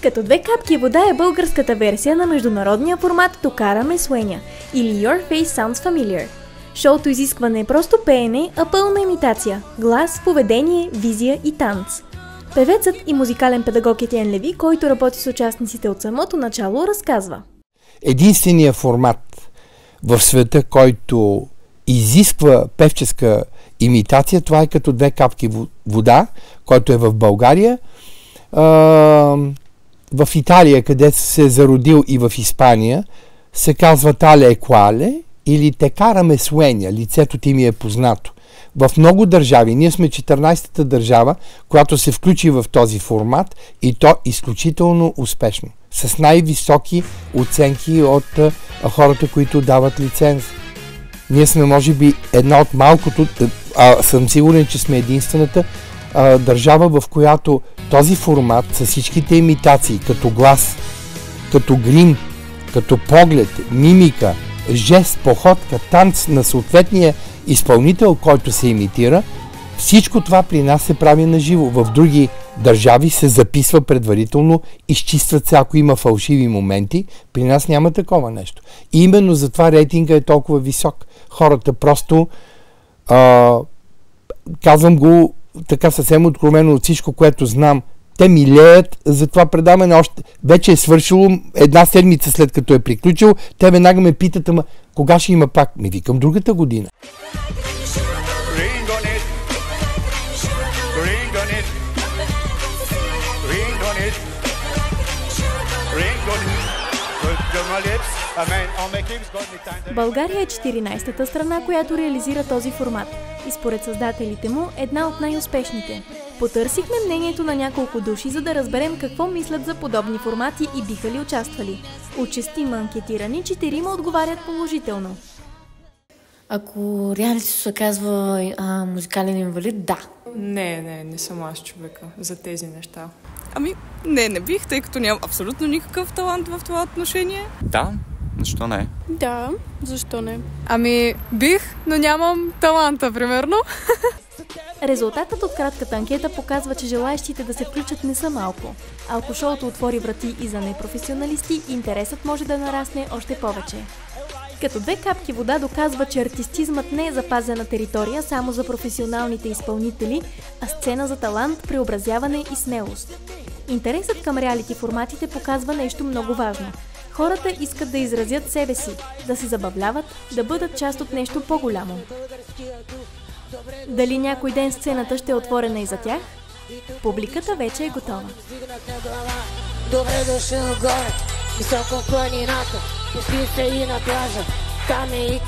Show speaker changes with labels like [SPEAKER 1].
[SPEAKER 1] Като две капки вода е българската версия на международния формат "Токара ме Суеня" или Your Face Sounds Familiar. Шоуто изисква не просто пеене, а пълна имитация – глас, поведение, визия и танц. Певецът и музикален педагог Етиен Леви, който работи с участниците от самото начало, разказва.
[SPEAKER 2] Единственият формат в света, който изисква певческа имитация, това е като две капки вода, който е в България, в Италия, къде се е зародил, и в Испания, се казва "Тале е куале" или "Те караме суеня", лицето ти ми е познато. В много държави, ние сме 14-та държава, която се включи в този формат, и то изключително успешно. С най-високи оценки от хората, които дават лиценз. Ние сме, може би, една от малкото, съм сигурен, че сме единствената държава, в която този формат с всичките имитации, като глас, като грим, като поглед, мимика, жест, походка, танц на съответния изпълнител, който се имитира, всичко това при нас се прави на живо. В други държави се записва предварително, изчистват се, ако има фалшиви моменти. При нас няма такова нещо. И именно затова рейтинга е толкова висок. Хората просто, казвам го така съвсем откровено от всичко, което знам, те милеят за това предаване. Вече е свършило една седмица след като е приключил. Те веднага ме питат: ама кога ще има пак? Ми викам, другата година.
[SPEAKER 1] България е 14-та страна, която реализира този формат и според създателите му една от най-успешните. Потърсихме мнението на няколко души, за да разберем какво мислят за подобни формати и биха ли участвали. От 6 анкетирани, 4 отговарят положително.
[SPEAKER 3] Ако реалити се казва музикален инвалид, да.
[SPEAKER 4] Не съм аз човека за тези неща. Не бих, тъй като нямам абсолютно никакъв талант в това отношение.
[SPEAKER 5] Да, защо не?
[SPEAKER 6] Да, защо не? Бих, но нямам таланта, примерно.
[SPEAKER 1] Резултатът от кратката анкета показва, че желаещите да се включат не са малко. А ако шоуто отвори врати и за непрофесионалисти, интересът може да нарасне още повече. Като две капки вода доказва, че артистизмът не е запазена територия само за професионалните изпълнители, а сцена за талант, преобразяване и смелост. Интересът към реалити форматите показва нещо много важно. Хората искат да изразят себе си, да се забавляват, да бъдат част от нещо по-голямо. Дали някой ден сцената ще е отворена и за тях? Публиката вече е готова.
[SPEAKER 7] Добре дошъл горе, високо в планината, пусти се и на плажа, там е и...